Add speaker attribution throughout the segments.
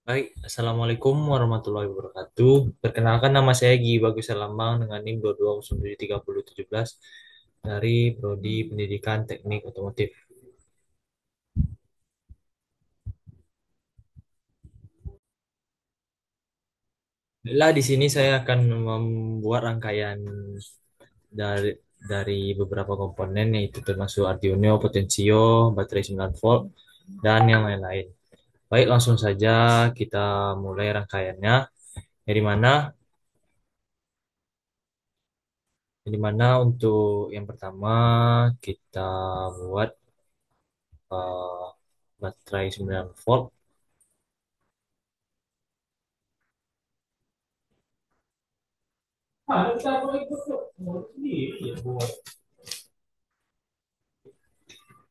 Speaker 1: Baik, Assalamualaikum warahmatullahi wabarakatuh. Perkenalkan nama saya Gi Bagus Lambang dengan NIM 22073017 dari Prodi Pendidikan Teknik Otomotif. Lah di sini saya akan membuat rangkaian dari beberapa komponen yaitu termasuk Arduino, Potensio, baterai 9 volt, dan yang lain-lain. Baik, langsung saja kita mulai rangkaiannya. Dari mana? Di mana untuk yang pertama kita buat eh, baterai 9 volt.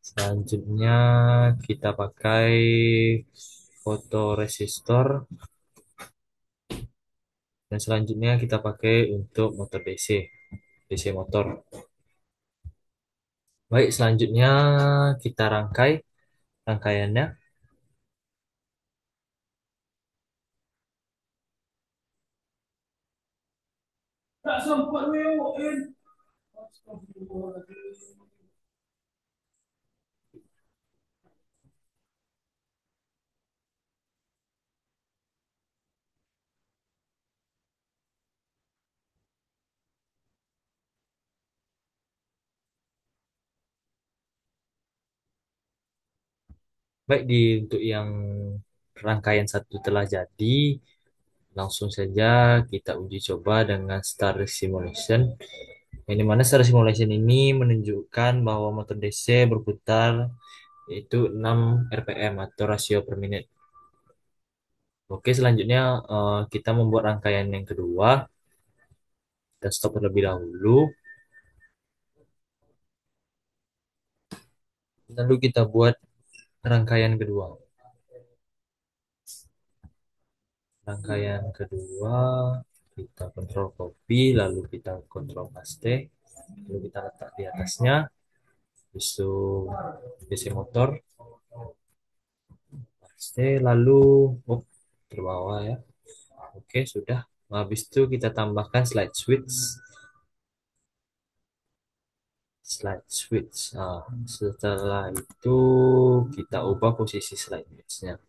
Speaker 1: Selanjutnya kita pakai fotoresistor dan selanjutnya kita pakai untuk motor DC motor. Baik, selanjutnya kita rangkaiannya. Baik, untuk yang rangkaian satu telah jadi, langsung saja kita uji coba dengan Star Simulation. Yang dimana Star Simulation ini menunjukkan bahwa motor DC berputar yaitu 6 RPM atau rasio per menit. Oke, selanjutnya kita membuat rangkaian yang kedua. Kita stop terlebih dahulu. Lalu kita buat rangkaian kedua. Rangkaian kedua, kita kontrol copy, lalu kita kontrol paste, lalu kita letak di atasnya. Bisu DC motor, paste, lalu oh, terbawa ya. Oke, sudah. Habis itu kita tambahkan slide switch. Nah, setelah itu kita ubah posisi slide switch-nya.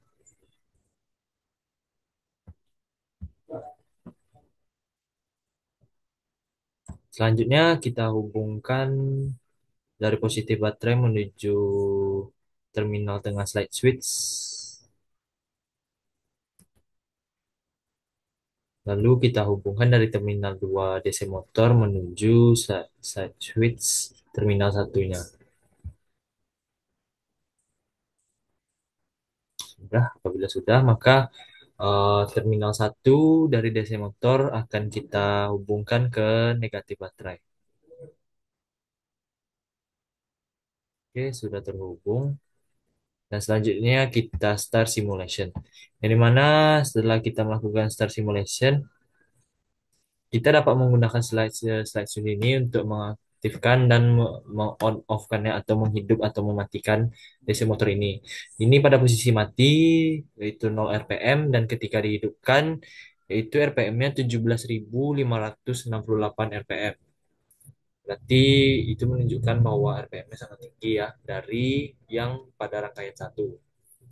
Speaker 1: Selanjutnya kita hubungkan dari positif baterai menuju terminal tengah slide switch. Lalu kita hubungkan dari terminal 2 DC motor menuju slide switch terminal satunya. Sudah, apabila sudah, maka terminal satu dari DC motor akan kita hubungkan ke negatif baterai. Oke, sudah terhubung. Dan selanjutnya kita start simulation. Yang dimana setelah kita melakukan start simulation, kita dapat menggunakan slide show ini untuk mengaktifkan dan on off-kannya atau menghidup atau mematikan DC motor ini. Ini pada posisi mati yaitu 0 RPM dan ketika dihidupkan yaitu RPM-nya 17.568 RPM. Berarti itu menunjukkan bahwa RPM-nya sangat tinggi ya dari yang pada rangkaian satu.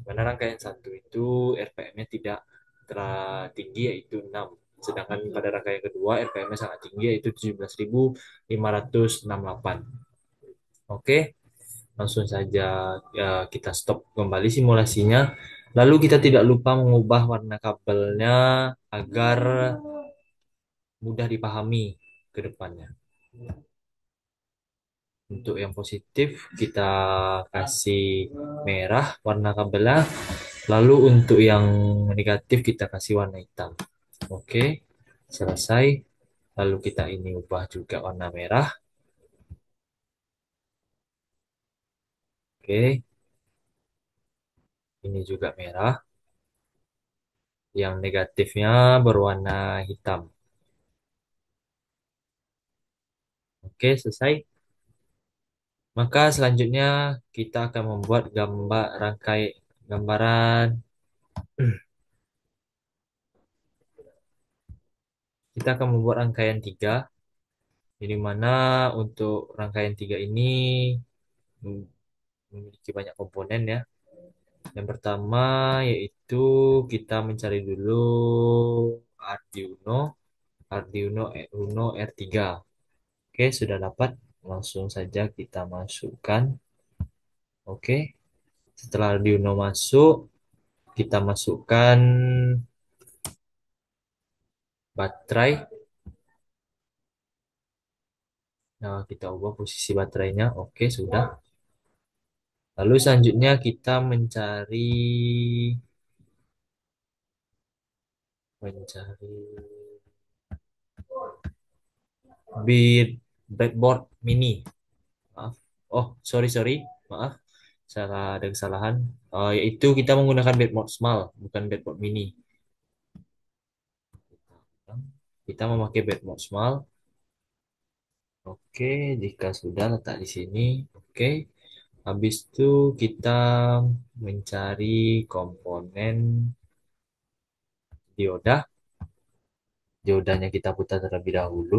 Speaker 1: Mana rangkaian satu itu RPM-nya tidak terlalu tinggi yaitu 6. Sedangkan pada rangkaian kedua RPM-nya sangat tinggi yaitu 17.568. Oke, langsung saja kita stop kembali simulasinya. Lalu kita tidak lupa mengubah warna kabelnya agar mudah dipahami ke depannya. Untuk yang positif kita kasih merah warna kabelnya. Lalu untuk yang negatif kita kasih warna hitam. Oke, selesai. Lalu kita ini ubah juga warna merah. Oke, ini juga merah. Yang negatifnya berwarna hitam. Oke, selesai. Maka selanjutnya kita akan membuat gambaran kita akan membuat rangkaian tiga, ini mana untuk rangkaian tiga ini mem- memiliki banyak komponen ya. Yang pertama yaitu kita mencari dulu Arduino, Arduino Uno R3. Oke, sudah dapat. Langsung saja kita masukkan. Oke, setelah Arduino masuk, kita masukkan baterai. Nah, kita ubah posisi baterainya. Oke, sudah. Lalu selanjutnya kita mencari bit breadboard mini. Maaf. Oh, sorry sorry. Maaf, salah ada kesalahan. Yaitu kita menggunakan breadboard small, bukan breadboard mini. Kita memakai breadboard small. Oke, jika sudah letak di sini. Oke. Habis itu kita mencari komponen dioda. Diodanya kita putar terlebih dahulu.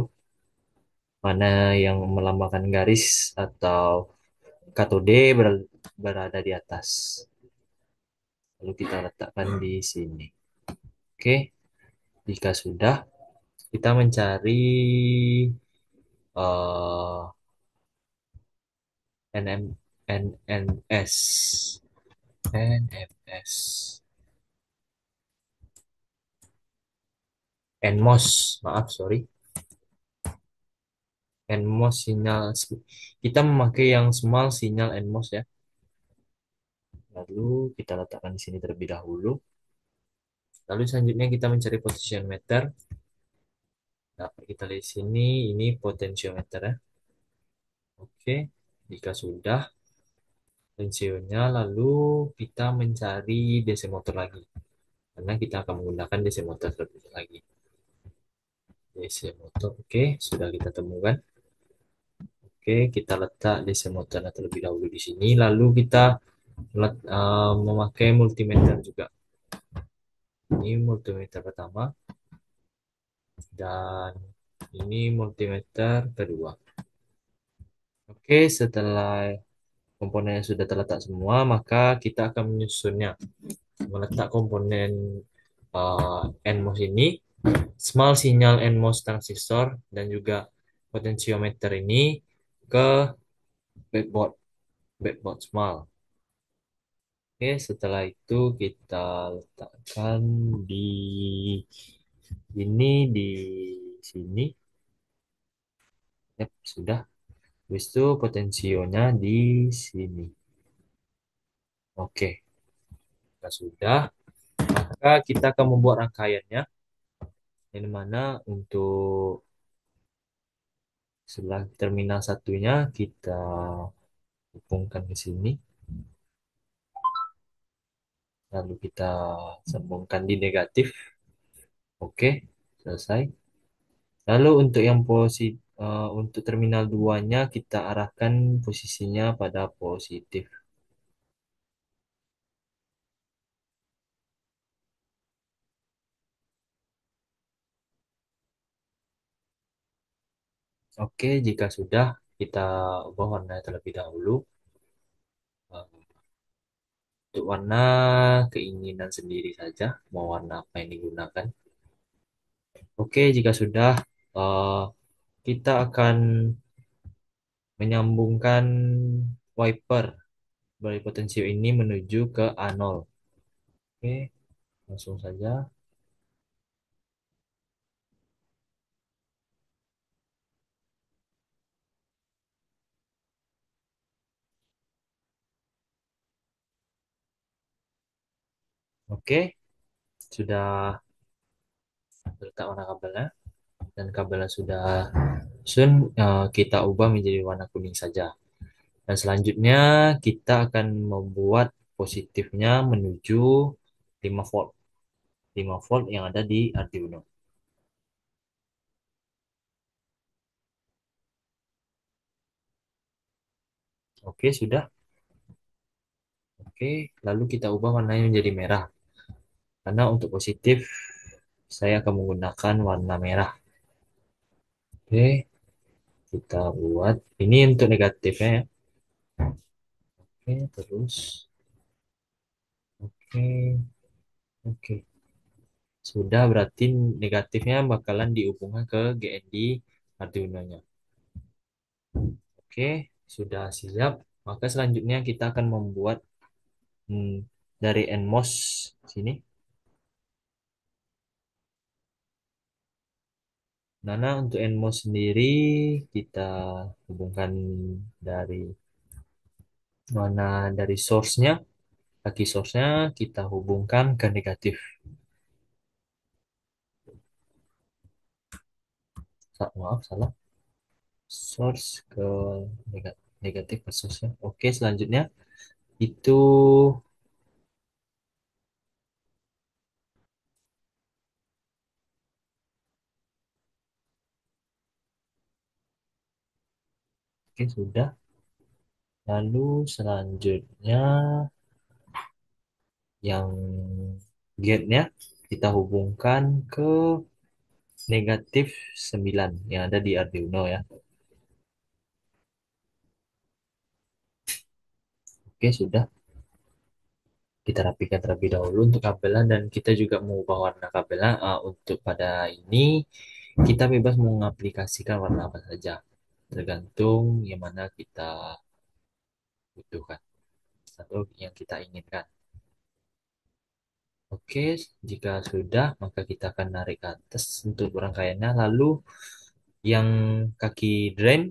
Speaker 1: Mana yang melambangkan garis atau katode berada di atas. Lalu kita letakkan di sini. Oke, jika sudah, kita mencari uh, NM, NMS. NMS. NMOS, maaf, sorry. NMOS sinyal. Kita memakai yang small sinyal NMOS ya. Lalu kita letakkan di sini terlebih dahulu. Lalu selanjutnya kita mencari potentiometer. Dapat kita lihat di sini, ini potentiometer ya. Oke, jika sudah potensionya, lalu kita mencari DC motor lagi. Karena kita akan menggunakan DC motor terlebih lagi. DC motor, oke, sudah kita temukan. Oke, kita letak DC motornya terlebih dahulu di sini. Lalu kita memakai multimeter juga. Ini multimeter pertama dan ini multimeter kedua. Oke, setelah komponennya sudah terletak semua, maka kita akan menyusunnya. Meletak komponen NMOS ini, small signal NMOS transistor, dan juga potentiometer ini ke backboard, backboard small. Oke, setelah itu kita letakkan di di sini. Yap, sudah. Habis itu potensionya di sini. Oke, kita sudah. Maka kita akan membuat rangkaiannya. Yang mana untuk sebelah terminal satunya kita hubungkan ke sini. Lalu kita sambungkan di negatif. Oke, selesai. Lalu untuk yang untuk terminal 2-nya kita arahkan posisinya pada positif. Oke, jika sudah kita ubah warna terlebih dahulu. Untuk warna keinginan sendiri saja, mau warna apa yang digunakan. Oke, jika sudah eh, kita akan menyambungkan wiper dari potensio ini menuju ke A0. Oke, langsung saja. Oke, sudah letak warna kabelnya dan kabelnya sudah sun kita ubah menjadi warna kuning saja. Dan selanjutnya kita akan membuat positifnya menuju 5 volt. 5 volt yang ada di Arduino. Oke, sudah. Oke, lalu kita ubah warnanya menjadi merah. Karena untuk positif saya akan menggunakan warna merah. Oke, kita buat. Ini untuk negatifnya ya. Oke, terus. Oke, oke. Sudah berarti negatifnya bakalan dihubungkan ke GND Arduino-nya. Oke, sudah siap. Maka selanjutnya kita akan membuat dari NMOS sini. Nana untuk NMOS sendiri kita hubungkan dari mana dari source-nya, kaki source-nya kita hubungkan ke negatif. Maaf, salah. Source ke negatif ke source-nya. Oke, selanjutnya itu oke sudah. Lalu selanjutnya yang gate-nya kita hubungkan ke negatif 9 yang ada di Arduino ya. Oke, sudah. Kita rapikan terlebih dahulu untuk kabelnya dan kita juga mengubah warna kabelnya. Untuk pada ini kita bebas mengaplikasikan warna apa saja, tergantung yang mana kita butuhkan atau yang kita inginkan. Oke, jika sudah, maka kita akan narik ke atas untuk rangkaiannya. Lalu yang kaki drain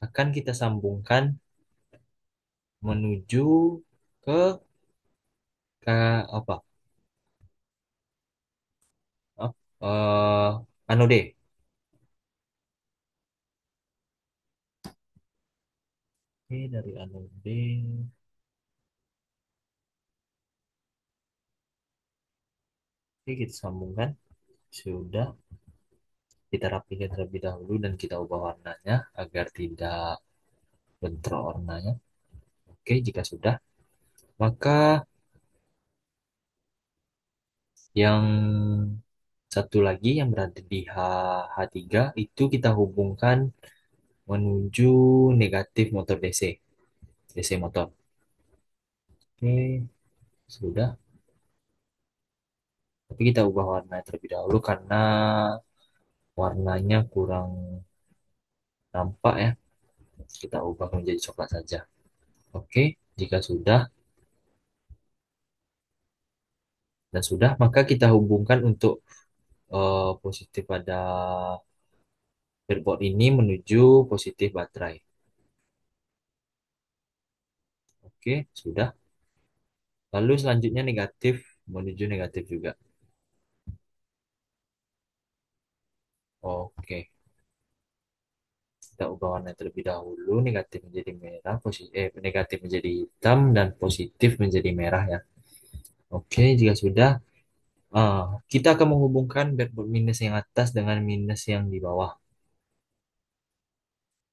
Speaker 1: akan kita sambungkan menuju ke, ke apa? Oh, anode. Oke, dari anode. Oke, kita sambungkan. Sudah, kita rapikan terlebih dahulu dan kita ubah warnanya agar tidak bentrok warnanya. Oke, jika sudah, maka yang satu lagi yang berada di H3 itu kita hubungkan menuju negatif motor DC, DC motor. Oke, sudah. Tapi kita ubah warna terlebih dahulu karena warnanya kurang nampak ya. Kita ubah menjadi coklat saja. Oke, jika sudah dan sudah, maka kita hubungkan untuk positif pada breadboard ini menuju positif baterai. Oke, sudah. Lalu selanjutnya negatif menuju negatif juga. Oke, kita ubah warna terlebih dahulu. Negatif menjadi merah, negatif menjadi hitam dan positif menjadi merah ya. Oke, jika sudah, kita akan menghubungkan breadboard minus yang atas dengan minus yang di bawah.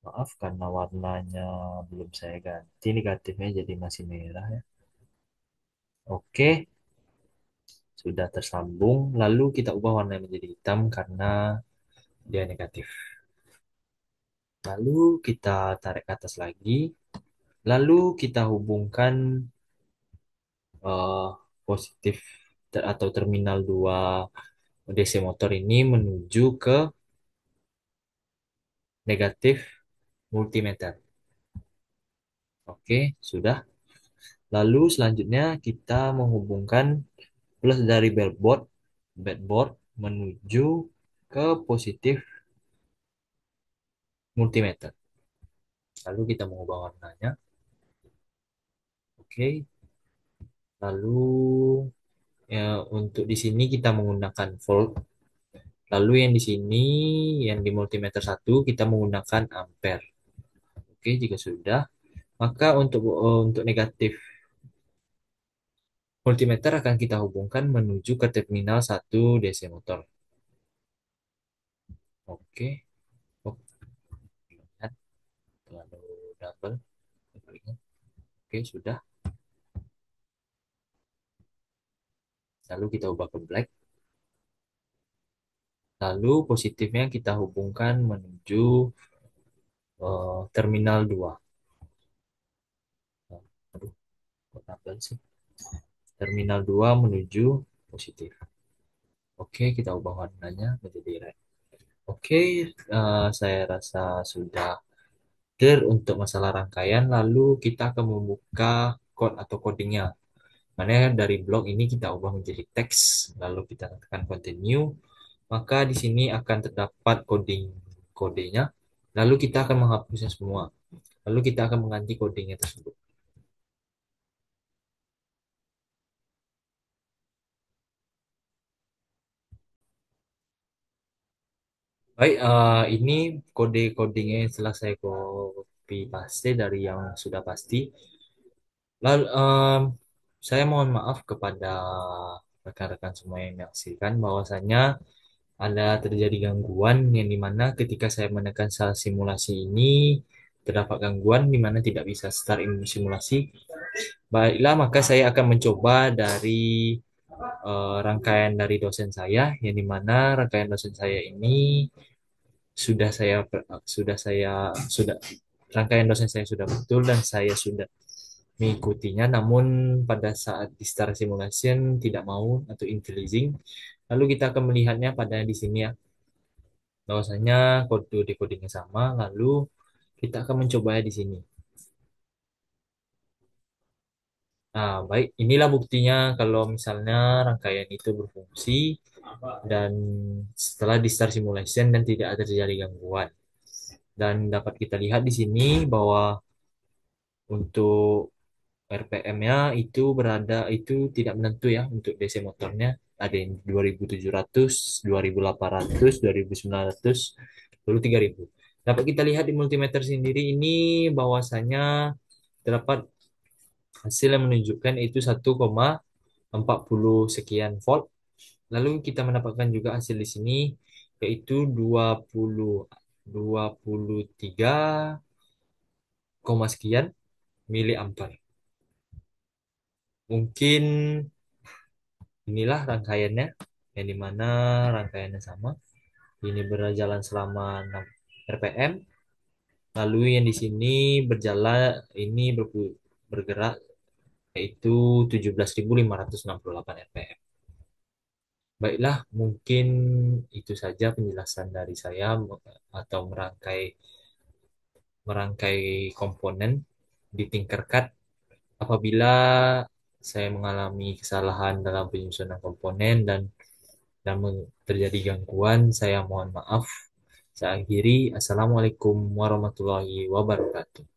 Speaker 1: Maaf karena warnanya belum saya ganti, negatifnya jadi masih merah ya. Oke, sudah tersambung. Lalu kita ubah warna menjadi hitam karena dia negatif. Lalu kita tarik ke atas lagi. Lalu kita hubungkan eh, positif atau terminal 2 DC motor ini menuju ke negatif multimeter. Oke, sudah. Lalu selanjutnya kita menghubungkan plus dari breadboard menuju ke positif multimeter. Lalu kita mengubah warnanya. Oke. Lalu ya, untuk di sini kita menggunakan volt. Lalu yang di sini yang di multimeter satu kita menggunakan ampere. Oke, jika sudah, maka untuk negatif multimeter akan kita hubungkan menuju ke terminal satu DC motor. Oke. Oh, lihat terlalu double. Oke, sudah. Lalu kita ubah ke black. Lalu positifnya kita hubungkan menuju terminal 2. Nah, aduh, kok tabel sih? Terminal 2 menuju positif. Oke, kita ubah warnanya menjadi red. Oke, saya rasa sudah clear untuk masalah rangkaian. Lalu kita akan membuka code atau codingnya. Mana dari blok ini kita ubah menjadi teks, lalu kita tekan continue, maka di sini akan terdapat coding kodenya. Lalu kita akan menghapusnya semua. Lalu kita akan mengganti codingnya tersebut. Baik, ini kode codingnya yang setelah saya copy paste dari yang sudah pasti. Lalu saya mohon maaf kepada rekan-rekan semua yang menyaksikan bahwasanya ada terjadi gangguan yang dimana ketika saya menekan sel simulasi ini terdapat gangguan di mana tidak bisa start simulasi. Baiklah, maka saya akan mencoba dari rangkaian dari dosen saya yang dimana rangkaian dosen saya ini sudah saya sudah rangkaian dosen saya sudah betul dan saya sudah mengikutinya, namun pada saat di start simulation tidak mau atau IntelliSync. Lalu kita akan melihatnya pada di sini ya, bahwasanya kode decodingnya sama. Lalu kita akan mencoba di sini. Nah, baik, inilah buktinya kalau misalnya rangkaian itu berfungsi dan setelah di start simulation dan tidak ada terjadi gangguan. Dan dapat kita lihat di sini bahwa untuk RPM-nya itu berada itu tidak menentu ya untuk DC motornya. Ada yang 2700, 2800, 2900, lalu 3000. Dapat kita lihat di multimeter sendiri ini bahwasanya terdapat hasil yang menunjukkan itu 1,40 sekian volt. Lalu kita mendapatkan juga hasil di sini yaitu 23, sekian miliampere. Mungkin inilah rangkaiannya, yang dimana rangkaiannya sama. Ini berjalan selama 6 RPM, lalu yang di sini berjalan ini bergerak yaitu 17.568 RPM. Baiklah, mungkin itu saja penjelasan dari saya atau merangkai komponen di Tinkercad. Apabila saya mengalami kesalahan dalam penyusunan komponen dan terjadi gangguan, saya mohon maaf. Saya akhiri. Assalamualaikum warahmatullahi wabarakatuh.